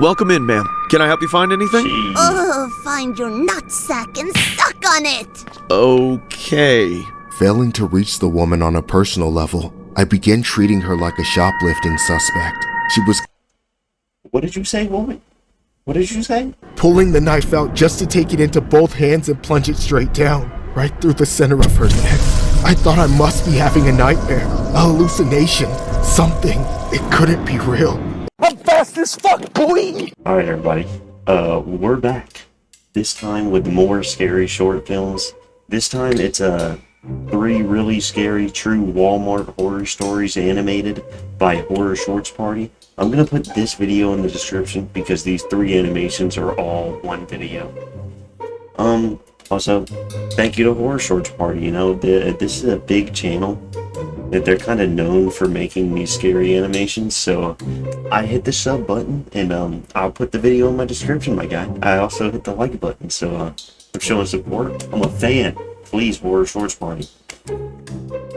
Welcome in, ma'am. Can I help you find anything? Jeez. Oh, find your nutsack and suck on it! Okay. Failing to reach the woman on a personal level, I began treating her like a shoplifting suspect. She was What did you say, woman? What did you say? pulling the knife out just to take it into both hands and plunge it straight down, right through the center of her neck. I thought I must be having a nightmare, a hallucination, something. It couldn't be real. I'm fast as fuck, boy! Alright, everybody. We're back. This time with more scary short films. This time it's 3 really scary true Walmart horror stories animated by Horror Shorts Party. I'm gonna put this video in the description because these 3 animations are all one video. Also, thank you to Horror Shorts Party. You know, this is a big channel that they're kind of known for making these scary animations, so I hit the sub button, and I'll put the video in my description, my guy. I also hit the like button, so I'm showing support. I'm a fan. Please, Horror Shorts Party.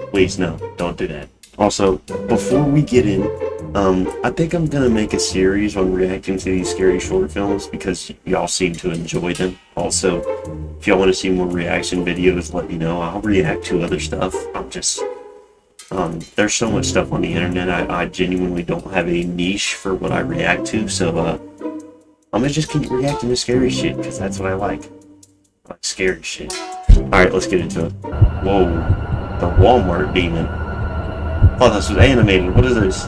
Please, no, don't do that. Also, before we get in, I think I'm gonna make a series on reacting to these scary short films because y'all seem to enjoy them. Also, if y'all want to see more reaction videos, let me know. I'll react to other stuff. There's so much stuff on the internet, I genuinely don't have a niche for what I react to, so I'm gonna just keep reacting to scary shit, because that's what I like. I like scary shit. Alright, let's get into it. Whoa, the Walmart demon. Oh, this was animated. What is this?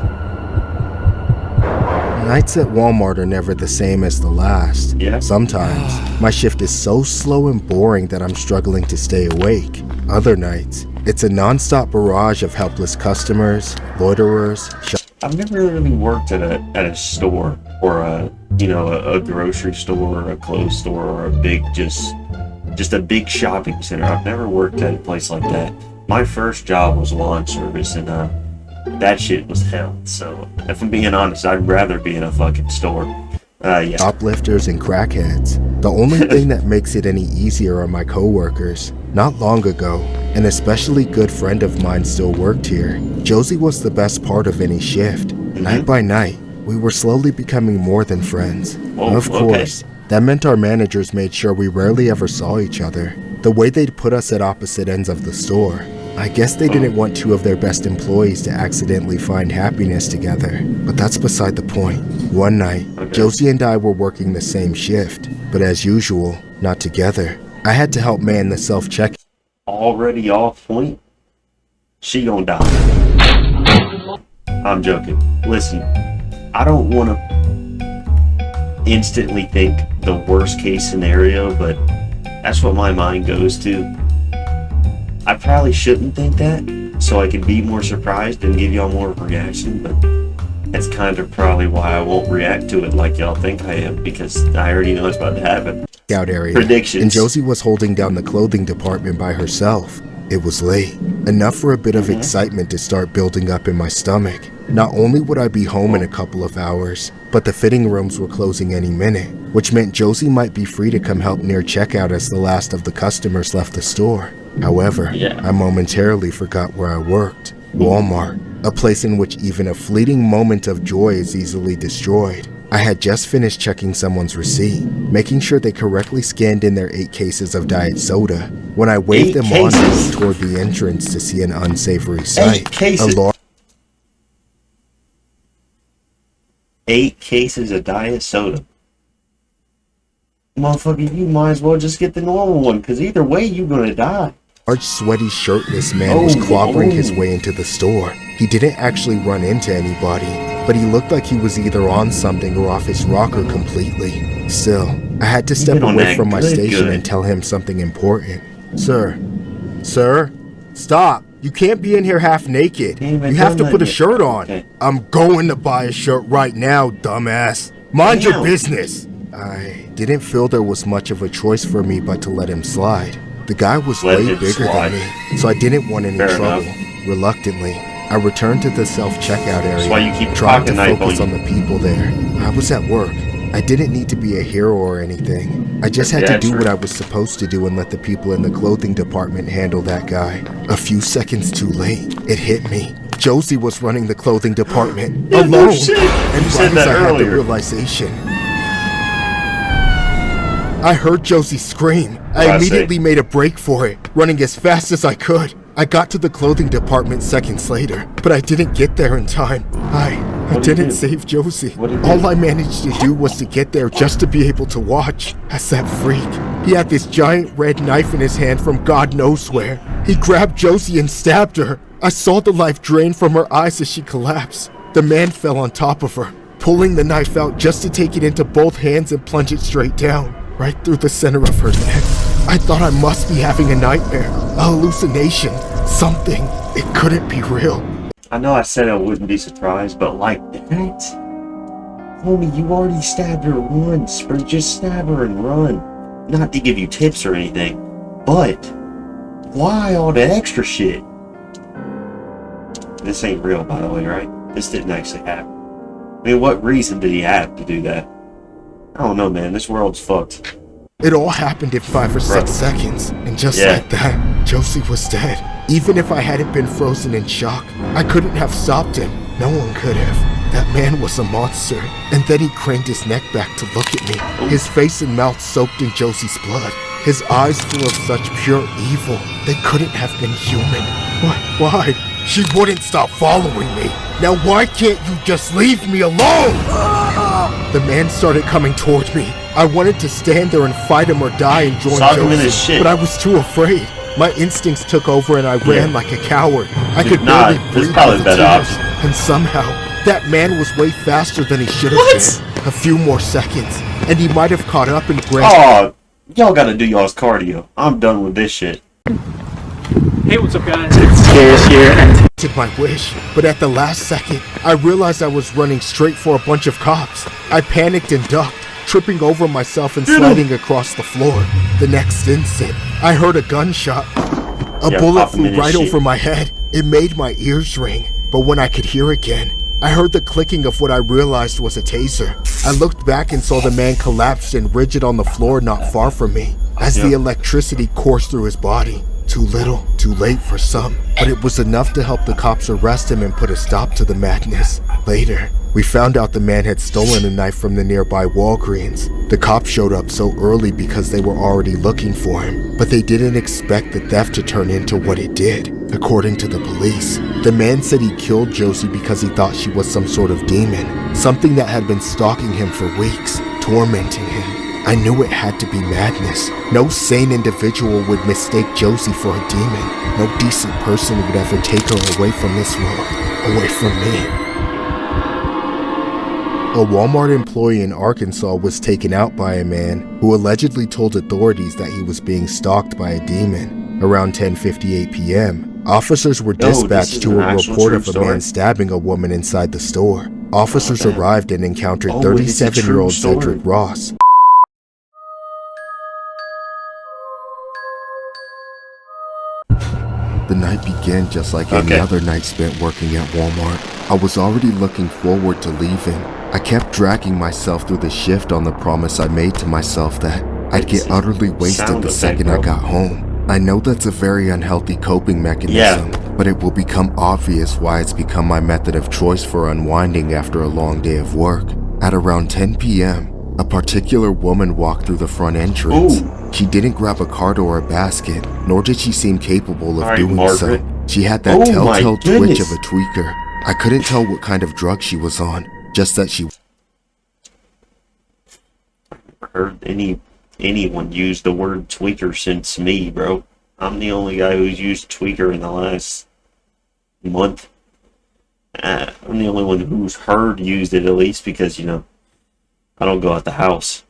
Nights at Walmart are never the same as the last. Yeah? Sometimes, my shift is so slow and boring that I'm struggling to stay awake. Other nights, it's a non-stop barrage of helpless customers, loiterers, I've never really worked at a store, or a grocery store, or a clothes store, or a big, just a big shopping center. I've never worked at a place like that. My first job was lawn service, and that shit was hell. So, if I'm being honest, I'd rather be in a fucking store. Yeah. shoplifters, and crackheads. The only thing that makes it any easier are my coworkers. Not long ago, an especially good friend of mine still worked here. Josie was the best part of any shift. Night by night, we were slowly becoming more than friends. Oh, of course, that meant our managers made sure we rarely ever saw each other. The way they'd put us at opposite ends of the store, I guess they didn't want 2 of their best employees to accidentally find happiness together. But that's beside the point. One night, Josie and I were working the same shift, but as usual, not together. I had to help man the self-check. Already off point? She gonna die. I'm joking. Listen, I don't want to instantly think the worst case scenario, but that's what my mind goes to. I probably shouldn't think that, so I can be more surprised and give y'all more of a reaction, but that's kind of probably why I won't react to it like y'all think I am, because I already know it's about to happen. Out area, Predictions. and Josie was holding down the clothing department by herself. It was late, enough for a bit of excitement to start building up in my stomach. Not only would I be home in a couple of hours, but the fitting rooms were closing any minute, which meant Josie might be free to come help near checkout as the last of the customers left the store. However, I momentarily forgot where I worked. Walmart, a place in which even a fleeting moment of joy is easily destroyed. I had just finished checking someone's receipt, making sure they correctly scanned in their 8 cases of diet soda, when I waved them on and moved toward the entrance to see an unsavory sight. 8 cases? 8 cases of diet soda. Motherfucker, you might as well just get the normal one, because either way you're gonna die. Large, sweaty, shirtless man was clobbering his way into the store. He didn't actually run into anybody, but he looked like he was either on something or off his rocker completely. Still, I had to step away from my station and tell him something important. Sir, stop. You can't be in here half naked. You have to put a shirt on. Okay. I'm going to buy a shirt right now, dumbass. Mind your business. I didn't feel there was much of a choice for me but to let him slide. The guy was way bigger than me, so I didn't want any trouble. Reluctantly, I returned to the self-checkout area, trying to focus on the people there. I was at work. I didn't need to be a hero or anything. I just had to do what I was supposed to do and let the people in the clothing department handle that guy. A few seconds too late, it hit me. Josie was running the clothing department alone. And right as I had the realization, I heard Josie scream. I immediately made a break for it, running as fast as I could. I got to the clothing department seconds later, but I didn't get there in time. I didn't save Josie. All I managed to do was to get there just to be able to watch as that freak. He had this giant red knife in his hand from God knows where. He grabbed Josie and stabbed her. I saw the life drain from her eyes as she collapsed. The man fell on top of her, pulling the knife out just to take it into both hands and plunge it straight down, right through the center of her neck. I thought I must be having a nightmare, a hallucination, something. It couldn't be real. I know I said I wouldn't be surprised, but like that? Homie, you already stabbed her once, bro. Just stab her and run. Not to give you tips or anything, but why all that extra shit? This ain't real, by the way, right? This didn't actually happen. I mean, what reason did he have to do that? I don't know, man. This world's fucked. It all happened in 5 or 6 seconds, and just like that, Josie was dead. Even if I hadn't been frozen in shock, I couldn't have stopped him. No one could have. That man was a monster. And then he craned his neck back to look at me, his face and mouth soaked in Josie's blood, his eyes full of such pure evil. They couldn't have been human. Why? She wouldn't stop following me. Now why can't you just leave me alone? The man started coming toward me. I wanted to stand there and fight him or die and join Josie, but I was too afraid. My instincts took over and I ran like a coward. I could barely breathe with the tears. And somehow, that man was way faster than he should have been. A few more seconds, and he might have caught up and grabbed. Oh, y'all gotta do y'all's cardio. I'm done with this shit. Hey, what's up, guys? It's Scares here, and did my wish, but at the last second, I realized I was running straight for a bunch of cops. I panicked and ducked, tripping over myself and sliding across the floor. The next instant, I heard a gunshot. A bullet flew right over my head. It made my ears ring, but when I could hear again, I heard the clicking of what I realized was a taser. I looked back and saw the man collapsed and rigid on the floor not far from me, as the electricity coursed through his body. Too little, too late for some, but it was enough to help the cops arrest him and put a stop to the madness. Later, we found out the man had stolen a knife from the nearby Walgreens. The cops showed up so early because they were already looking for him, but they didn't expect the theft to turn into what it did. According to the police, the man said he killed Josie because he thought she was some sort of demon, something that had been stalking him for weeks, tormenting him. I knew it had to be madness. No sane individual would mistake Josie for a demon. No decent person would ever take her away from this world, away from me. A Walmart employee in Arkansas was taken out by a man who allegedly told authorities that he was being stalked by a demon. Around 10:58 p.m., officers were dispatched to a report of a man stabbing a woman inside the store. Officers arrived and encountered 37-year-old Cedric Ross. The night began just like any other night spent working at Walmart. I was already looking forward to leaving. I kept dragging myself through the shift on the promise I made to myself that I'd get utterly wasted the second I got home. I know that's a very unhealthy coping mechanism, but it will become obvious why it's become my method of choice for unwinding after a long day of work. At around 10 p.m., a particular woman walked through the front entrance. She didn't grab a cart or a basket, nor did she seem capable of doing so. She had that telltale twitch of a tweaker. I couldn't tell what kind of drug she was on, just that she... Heard anyone use the word tweaker since me, bro. I'm the only guy who's used tweaker in the last month. I'm the only one who's heard used it, at least, because, you know, I don't go out the house.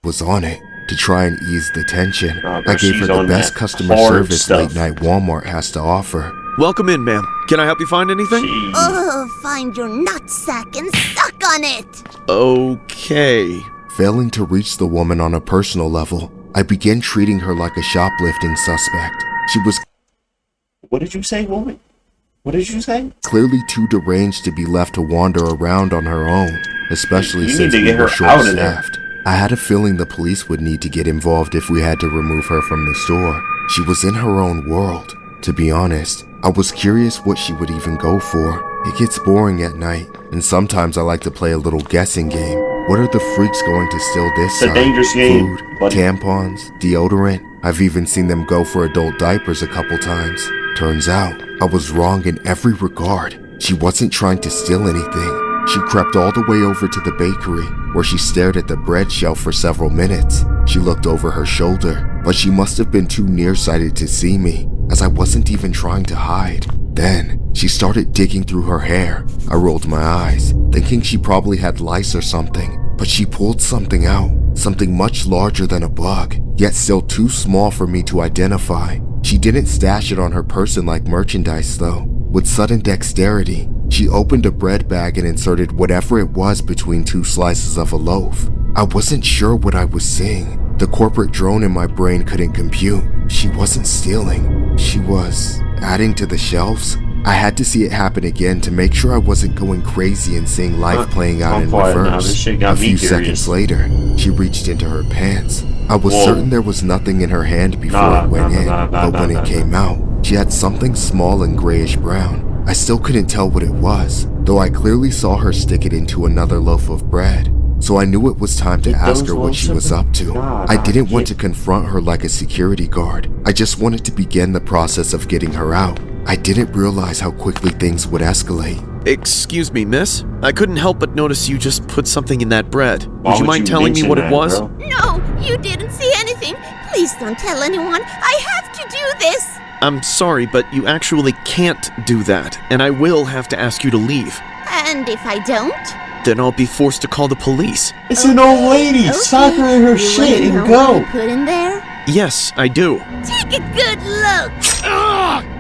Was on it to try and ease the tension. I gave her the best customer service late night Walmart has to offer. Welcome in, ma'am. Can I help you find anything? Oh, find your nutsack and suck on it! Okay. Failing to reach the woman on a personal level, I began treating her like a shoplifting suspect. She was... What did you say, woman? What did you say? Clearly too deranged to be left to wander around on her own, especially since we were short-staffed. I had a feeling the police would need to get involved if we had to remove her from the store. She was in her own world. To be honest, I was curious what she would even go for. It gets boring at night, and sometimes I like to play a little guessing game, What are the freaks going to steal this It's a side? dangerous game, Food, buddy. tampons, deodorant. I've even seen them go for adult diapers a couple times. Turns out, I was wrong in every regard. She wasn't trying to steal anything. She crept all the way over to the bakery, where she stared at the bread shelf for several minutes. She looked over her shoulder, but she must have been too nearsighted to see me, as I wasn't even trying to hide. Then, she started digging through her hair. I rolled my eyes, thinking she probably had lice or something, but she pulled something out, something much larger than a bug, yet still too small for me to identify. She didn't stash it on her person like merchandise though. With sudden dexterity, she opened a bread bag and inserted whatever it was between two slices of a loaf. I wasn't sure what I was seeing. The corporate drone in my brain couldn't compute. She wasn't stealing. She was adding to the shelves. I had to see it happen again to make sure I wasn't going crazy and seeing life playing out in quiet now. This reverse. shit got A me few curious. seconds later, she reached into her pants. I was Whoa. certain there was nothing in her hand before Nah, it went nah, in, nah, nah, but when nah, it came out, she had something small and grayish brown. I still couldn't tell what it was, though I clearly saw her stick it into another loaf of bread. So I knew it was time to Did ask those her what loaves she was open? up to. Nah, I didn't want yeah. to confront her like a security guard. I just wanted to begin the process of getting her out. I didn't realize how quickly things would escalate. Excuse me, miss. I couldn't help but notice you just put something in that bread. Why Would you mind telling me mention what it that, was? bro? No, you didn't see anything. Please don't tell anyone. I have to do this. I'm sorry, but you actually can't do that, and I will have to ask you to leave. And if I don't? Then I'll be forced to call the police. It's an old lady. Okay. Sock her in her You shit wanna and know what go. I put in there? Yes, I do. Take a good look.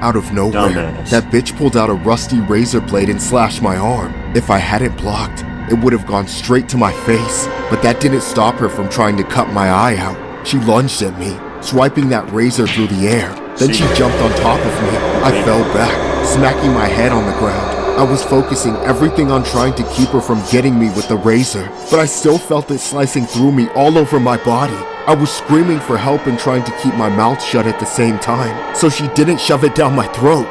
Out of nowhere, Dumbass. that bitch pulled out a rusty razor blade and slashed my arm. If I hadn't blocked, it would have gone straight to my face, but that didn't stop her from trying to cut my eye out. She lunged at me, swiping that razor through the air. Then she jumped on top of me. I fell back, smacking my head on the ground. I was focusing everything on trying to keep her from getting me with the razor, but I still felt it slicing through me all over my body. I was screaming for help and trying to keep my mouth shut at the same time, so she didn't shove it down my throat.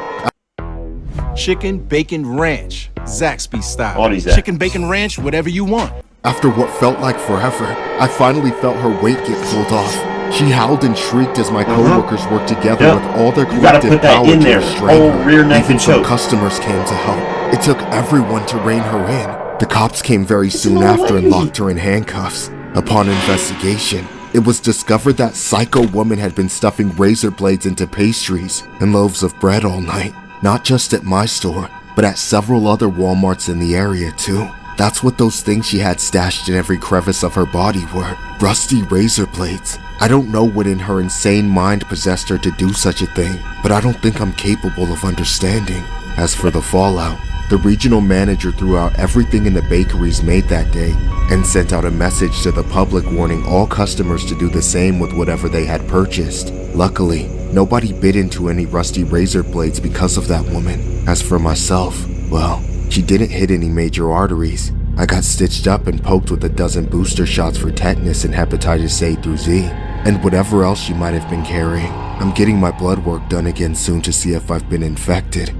Chicken Bacon Ranch, Zaxby style. All these Chicken Bacon Ranch, whatever you want. After what felt like forever, I finally felt her weight get pulled off. She howled and shrieked as my coworkers worked together Yep. with all their You gotta collective put that power in to there. restrain Whole her. rear neck Even and some choke. customers came to help. It took everyone to rein her in. The cops came very soon an old after and lady. locked her in handcuffs. Upon investigation, it was discovered that psycho woman had been stuffing razor blades into pastries and loaves of bread all night. Not just at my store, but at several other Walmarts in the area too. That's what those things she had stashed in every crevice of her body were. Rusty razor blades. I don't know what in her insane mind possessed her to do such a thing, but I don't think I'm capable of understanding. As for the fallout, the regional manager threw out everything in the bakeries made that day and sent out a message to the public warning all customers to do the same with whatever they had purchased. Luckily, nobody bit into any rusty razor blades because of that woman. As for myself, well, she didn't hit any major arteries. I got stitched up and poked with a dozen booster shots for tetanus and hepatitis A through Z, and whatever else she might have been carrying. I'm getting my blood work done again soon to see if I've been infected.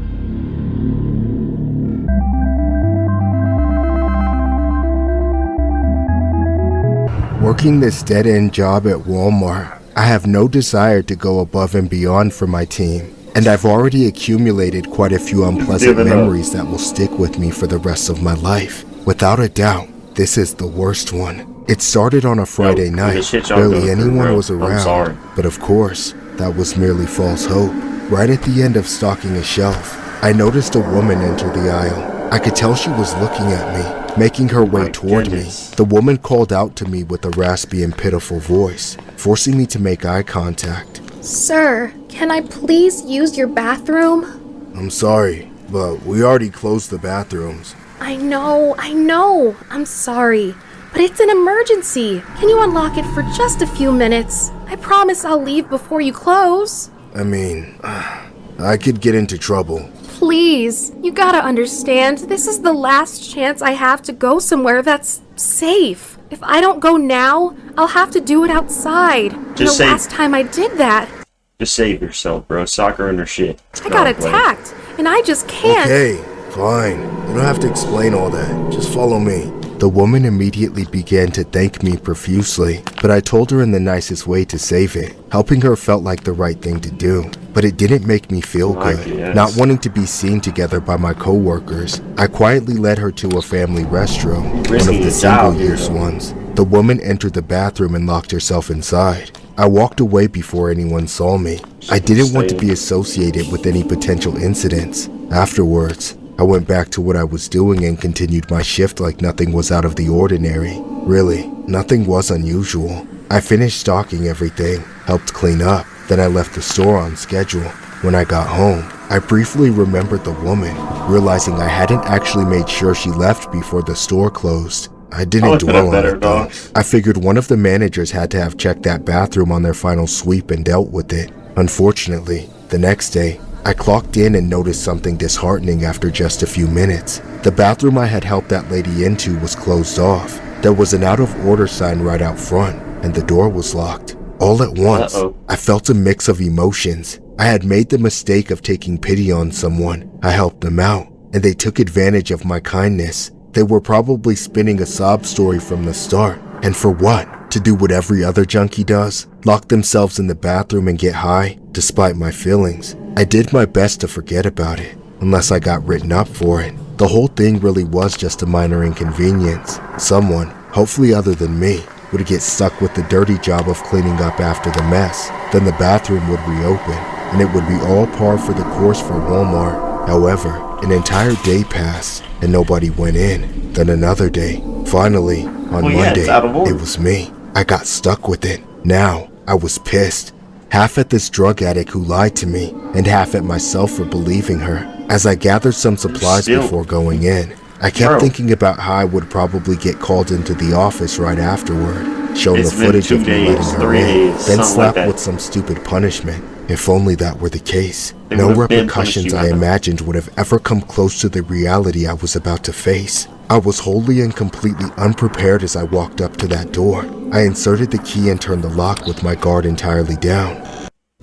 Working this dead-end job at Walmart, I have no desire to go above and beyond for my team, and I've already accumulated quite a few unpleasant Give it up. memories that will stick with me for the rest of my life. Without a doubt, this is the worst one. It started on a Friday night. this shit y'all go Barely through, anyone bro. was I'm around, sorry. but of course, that was merely false hope. Right at the end of stocking a shelf, I noticed a woman enter the aisle. I could tell she was looking at me, making her way My toward goodness. me. The woman called out to me with a raspy and pitiful voice, forcing me to make eye contact. Sir, can I please use your bathroom? I'm sorry, but we already closed the bathrooms. I know. I'm sorry. But it's an emergency. Can you unlock it for just a few minutes? I promise I'll leave before you close. I mean, I could get into trouble. Please, you gotta understand, this is the last chance I have to go somewhere that's safe. If I don't go now, I'll have to do it outside. And the Just say- last time I did that, Just save yourself, bro. Sock her in her shit. I got Go, buddy. attacked, and I just can't. Okay, fine. You don't have to explain all that. Just follow me. The woman immediately began to thank me profusely, but I told her in the nicest way to save it. Helping her felt like the right thing to do, but it didn't make me feel good. Not wanting to be seen together by my co-workers, I quietly led her to a family restroom, one of the single-use ones. The woman entered the bathroom and locked herself inside. I walked away before anyone saw me. I didn't want to be associated with any potential incidents. Afterwards, I went back to what I was doing and continued my shift like nothing was out of the ordinary. Really, nothing was unusual. I finished stocking everything, helped clean up, then I left the store on schedule. When I got home, I briefly remembered the woman, realizing I hadn't actually made sure she left before the store closed. I didn't dwell on it though. I figured one of the managers had to have checked that bathroom on their final sweep and dealt with it. Unfortunately, the next day, I clocked in and noticed something disheartening after just a few minutes. The bathroom I had helped that lady into was closed off. There was an out of order sign right out front, and the door was locked. All at once, I felt a mix of emotions. I had made the mistake of taking pity on someone. I helped them out, and they took advantage of my kindness. They were probably spinning a sob story from the start. And for what? To do what every other junkie does? Lock themselves in the bathroom and get high? Despite my feelings, I did my best to forget about it, unless I got written up for it. The whole thing really was just a minor inconvenience. Someone, hopefully other than me, would get stuck with the dirty job of cleaning up after the mess. Then the bathroom would reopen, and it would be all par for the course for Walmart. However, an entire day passed, and nobody went in. Then another day. Finally, on Monday, it was me. I got stuck with it. Now, I was pissed. Half at this drug addict who lied to me, and half at myself for believing her. As I gathered some supplies before going in, I kept thinking about how I would probably get called into the office right afterward, shown the footage of me letting her in, then slapped with some stupid punishment. If only that were the case. No repercussions I imagined would have ever come close to the reality I was about to face. I was wholly and completely unprepared as I walked up to that door. I inserted the key and turned the lock with my guard entirely down.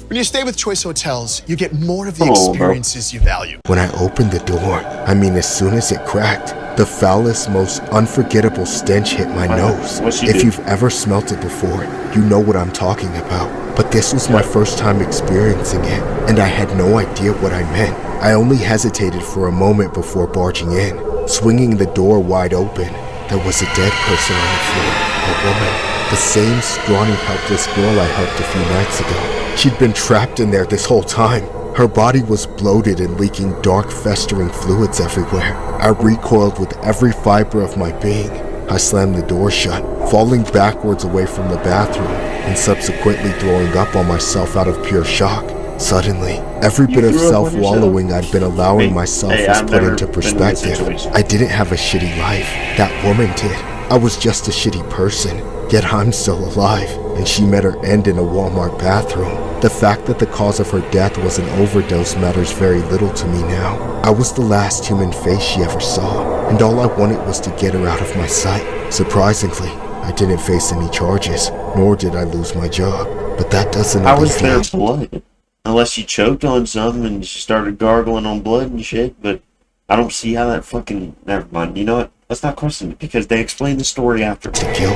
When you stay with Choice Hotels, you get more of the experiences you value. When I opened the door, I mean as soon as it cracked, the foulest, most unforgettable stench hit my nose. If you've ever smelt it before, you know what I'm talking about. But this was my first time experiencing it, and I had no idea what I meant. I only hesitated for a moment before barging in. Swinging the door wide open, there was a dead person on the floor, a woman. The same scrawny, helpless girl I helped a few nights ago. She'd been trapped in there this whole time. Her body was bloated and leaking dark, festering fluids everywhere. I recoiled with every fiber of my being. I slammed the door shut, falling backwards away from the bathroom, and subsequently throwing up on myself out of pure shock. Suddenly, every bit of self-wallowing I'd been allowing myself was put into perspective. I didn't have a shitty life. That woman did. I was just a shitty person. Yet I'm still alive, and she met her end in a Walmart bathroom. The fact that the cause of her death was an overdose matters very little to me now. I was the last human face she ever saw, and all I wanted was to get her out of my sight. Surprisingly, I didn't face any charges, nor did I lose my job. But that doesn't How was there blood? Unless she choked on something and she started gargling on blood and shit, but I don't see how that fucking... Never mind, you know what? Let's not question it, because they explain the story after. To kill.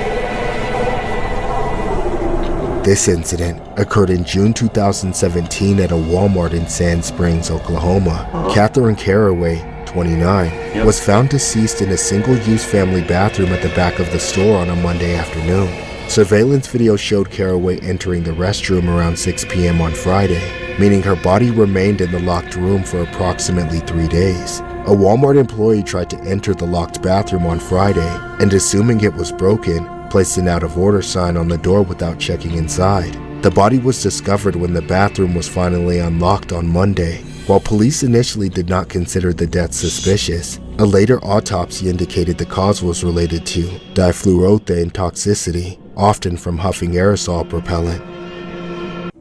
This incident occurred in June 2017 at a Walmart in Sand Springs, Oklahoma. Catherine Caraway, 29, was found deceased in a single-use family bathroom at the back of the store on a Monday afternoon. Surveillance video showed Caraway entering the restroom around 6 p.m. on Friday, meaning her body remained in the locked room for approximately 3 days. A Walmart employee tried to enter the locked bathroom on Friday, and assuming it was broken, placed an out-of-order sign on the door without checking inside. The body was discovered when the bathroom was finally unlocked on Monday. While police initially did not consider the death suspicious, a later autopsy indicated the cause was related to difluoroethane toxicity, often from huffing aerosol propellant.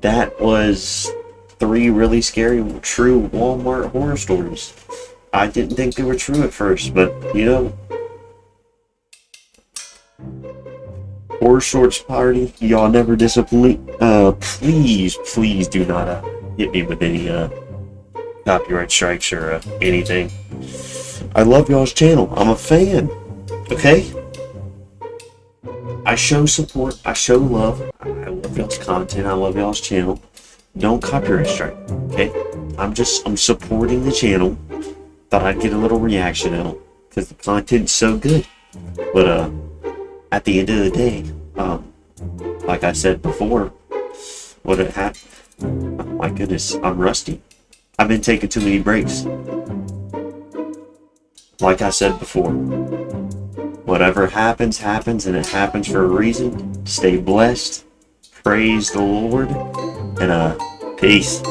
That was 3 really scary, true Walmart horror stories. I didn't think they were true at first, but, you know... Horror Shorts Party, y'all never disappoint. Please do not hit me with any copyright strikes or anything. I love y'all's channel. I'm a fan. Okay? I show support, I show love, I love y'all's content, I love y'all's channel. Don't copyright strike, okay? I'm supporting the channel. Thought I'd get a little reaction out because the content's so good. But at the end of the day, like I said before, what it happened. Oh my goodness, I'm rusty. I've been taking too many breaks. Like I said before, whatever happens, happens, and it happens for a reason. Stay blessed. Praise the Lord. And peace.